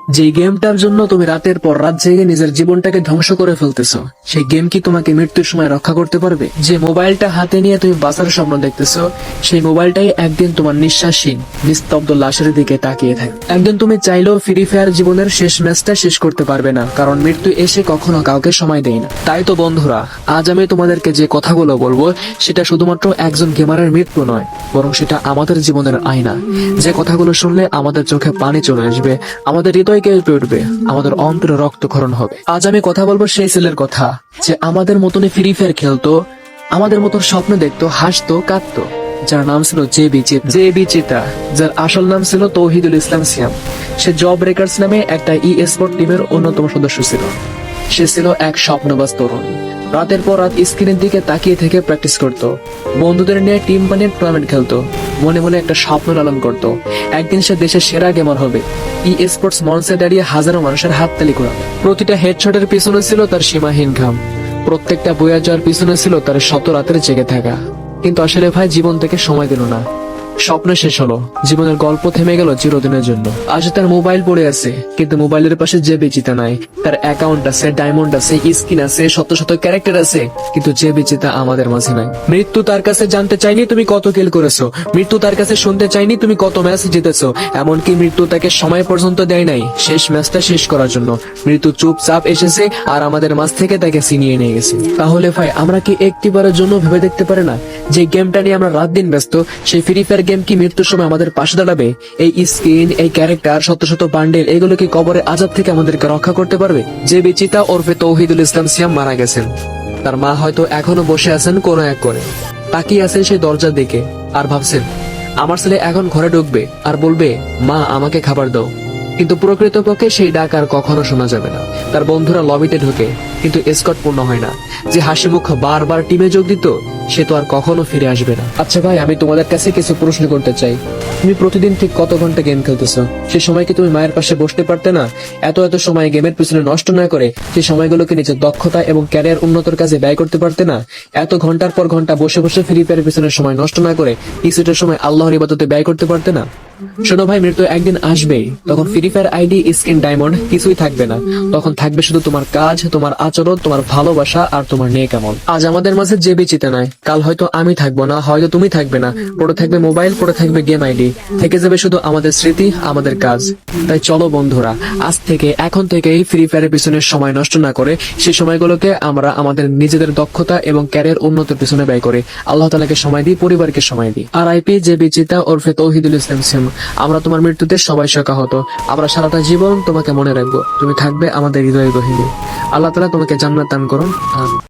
যে গেমটার জন্য তুমি রাতের পর রাত জেগে নিজের জীবনটাকে ধ্বংস করে ফেলতেছো, সেই গেম কি তোমাকে মৃত্যুর সময় রক্ষা করতে পারবে? যে মোবাইলটা হাতে নিয়ে তুমি বাঁচার স্বপ্ন দেখতেছো, সেই মোবাইলটাই একদিন তোমার নিঃশ্বাসহীন নিস্তব্ধ লাশের দিকে তাকিয়ে থাকে। একদিন তুমি চাইলেও ফ্রি ফায়ার জীবনের শেষ ম্যাচটা শেষ করতে পারবে না, কারণ মৃত্যু এসে কখনো কাউকে সময় দেয় না। তাই তো বন্ধুরা, আজ আমি তোমাদেরকে যে কথাগুলো বলবো সেটা শুধুমাত্র একজন গেমারের মৃত্যু নয়, বরং সেটা আমাদের জীবনের আয়না। যে কথাগুলো শুনলে আমাদের চোখে পানি চলে আসবে, আমাদের হৃদয় কেঁপে উঠবে, আমাদের অন্তরে রক্তক্ষরণ হবে। আজ আমি কথা বলবো সেই ছেলের কথা, যে আমাদের মতনই ফ্রি ফায়ার খেলতো, আমাদের মতন স্বপ্ন দেখতো, হাসতো, কাঁদতো, যার নাম ছিল জে বি চিতা, যার আসল নাম ছিল তৌহিদুল ইসলাম সিয়াম। সে জব রেকার্স নামে একটা স্পোর্ট টিমের অন্যতম সদস্য ছিল। সে ছিল এক স্বপ্নবাজ তরুণ। রাতের পর রাত স্ক্রিনের দিকে তাকিয়ে থেকে প্র্যাকটিস করত, বন্ধুদের নিয়ে টিম বানিয়ে টুর্নামেন্ট খেলতো, মনে মনে একটা স্বপ্ন লালন করত, একদিন সে দেশের সেরা গেমার হবে। স্পোর্টস মঞ্চে দাঁড়িয়ে হাজারো মানুষের হাততালি করা। প্রতিটা হেডশটের পিছনে ছিল তার সীমাহীন ঘাম, প্রত্যেকটা বইয়া যাওয়ার পিছনে ছিল তার শত রাতের জেগে থাকা। কিন্তু আসলে ভাই, জীবন থেকে সময় দিল না, স্বপ্ন শেষ হলো, জীবনের গল্প থেমে গেল চিরদিনের জন্য। আজ তার মোবাইল পড়ে আছে, কিন্তু মোবাইলের পাশে যে বেচিতা নাই। তার অ্যাকাউন্ট আছে, ডায়মন্ড আছে, স্কিন আছে, শত শত ক্যারেক্টার আছে, কিন্তু যে বেচিতা আমাদের মাঝে নাই। মৃত্যু তার কাছে জানতে চাইনি তুমি কত কিল করেছো, মৃত্যু তার কাছে শুনতে চাইনি তুমি কত ম্যাচ জিতেছো, এমনকি মৃত্যু তাকে সময় পর্যন্ত দেয় নাই শেষ ম্যাচটা শেষ করার জন্য। মৃত্যু চুপচাপ এসেছে আর আমাদের মাঝ থেকে তাকে ছিনিয়ে নিয়ে গেছে। তাহলে ভাই, আমরা কি একটিবারের জন্য ভেবে দেখতে পারে না যে গেমটা নিয়ে আমরা রাত দিন ব্যস্ত, সেই ফ্রি ফায়ার গেম কি মৃত্যুর সময় আমাদের পাশে দাঁড়াবে? এই স্কিন, এই ক্যারেক্টার, শত শত বান্ডেল, এগুলো কি কবরে আজাব থেকে আমাদেরকে রক্ষা করতে পারবে? যে বেচিতা ওরফে তৌহিদুল ইসলাম সিয়াম মারা গেছেন। তার মা হয়তো এখনো বসে আছেন কোন এক করে, তাকিয়ে আছেন সেই দরজার দিকে আর ভাবছেন, আমার ছেলে এখন ঘরে ঢুকবে আর বলবে, মা আমাকে খাবার দাও। কিন্তু প্রকৃতপক্ষে সেই ডাক আর কখনো শোনা যাবে না। তার বন্ধুরা লবিতে ঢোকে, কিন্তু স্কট পূর্ণ হয় না। যে হাসি মুখ বারবার টিমে যোগ দিত, সে তো আর কখনো ফিরে আসবে না। আচ্ছা ভাই, আমি তোমাদের কাছে কিছু প্রশ্ন করতে চাই। তুমি প্রতিদিন ঠিক কত ঘন্টা গেম খেলতেছো? সে সময় কি তুমি মায়ের পাশে বসতে পারতে না? এত সময় গেমের পিছনে নষ্ট না করে সেই সময়গুলোকে নিজের দক্ষতা এবং ক্যারিয়ার উন্নতর কাজে ব্যয় করতে পারতে না? এত ঘন্টার পর ঘন্টা বসে বসে ফ্রি ফায়ারের পিছনে সময় নষ্ট না করে কিছুটা সময় আল্লাহর ইবাদতে ব্যয় করতে পারতে না? শোনো ভাই, মৃত্যু একদিন আসবেই। তখন free fire ID, skin, diamond কিছুই থাকবে না। তখন থাকবে শুধু তোমার কাজ, তোমার আচরণ, তোমার ভালোবাসা আর তোমার নেক আমল। আজ আমাদের মাঝে যে বেচিতে নাই, কাল হয়তো আমি থাকবো না, হয়তো তুমি থাকবে না। পড়ে থাকবে মোবাইল, পড়ে থাকবে গেম আইডি, থেকে যাবে শুধু আমাদের স্মৃতি, আমাদের কাজ। তাই চলো বন্ধুরা, আজ থেকে, এখন থেকেই ফ্রি ফায়ারের পিছনে সময় নষ্ট না করে সেই সময়গুলোকে আমরা আমাদের নিজেদের দক্ষতা এবং ক্যারিয়ার উন্নতির পিছনে ব্যয় করে আল্লাহ তাআলাকে সময় দিই, পরিবারকে সময় দিই। RIP যে বেচিতা ওরফে তৌহিদুল ইসলাম সিয়াম। আমরা তোমার মৃত্যুতে সবাই শোকাহত। আমরা সারাটা জীবন তোমাকে মনে রাখবো, তুমি থাকবে আমাদের হৃদয়ে গহীনে। আল্লাহ তাআলা তোমাকে জান্নাত দান করুন। আমিন।